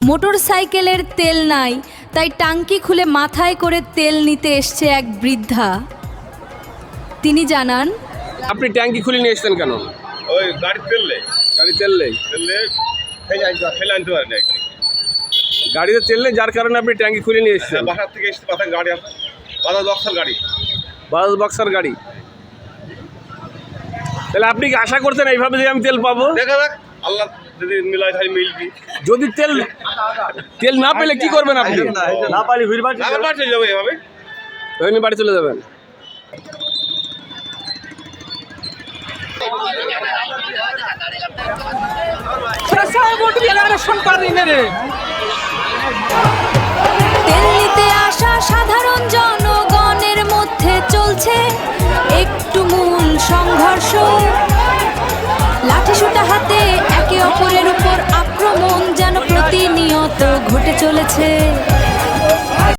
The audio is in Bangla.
মোটর সাইকেলের তেল নাই, তাই টাঙ্কি খুলে মাথায় করে তেল নিতে এসছে এক বৃদ্ধা। তিনি জানান, আপনি ট্যাঙ্কি খুলে নিয়ে এসছেন কেন? ওই গাড়ি তেললে ফেলে আনতে পারে না এখানে। গাড়িতে তেল নেই, যার কারণে আপনি ট্যাঙ্কি খুলে নিয়ে এসছেন। বাসার থেকে এসে বাসার গাড়ি আসে, বাজার বক্সার গাড়ি। বাজাজ বক্সার গাড়ি। তাহলে আপনি কি আশা করছেন এইভাবে যে আমি তেল পাবো? দেখা যাক, আল্লাহ যদি মিলাই তাই মিলবি। যদি তেল না পেলে কি করবেন আপনি? না পারি বাড়ি চলে যাবো এভাবে। ওইখানে বাড়ি চলে যাবেন। তেল নিতে আসা সাধারণ জনগণের মধ্যে চলছে একটু মূল সংঘর্ষ। লাঠিসোঁটা হাতে একে অপরের উপর আক্রমণ যেন প্রতিনিয়ত ঘটে চলেছে।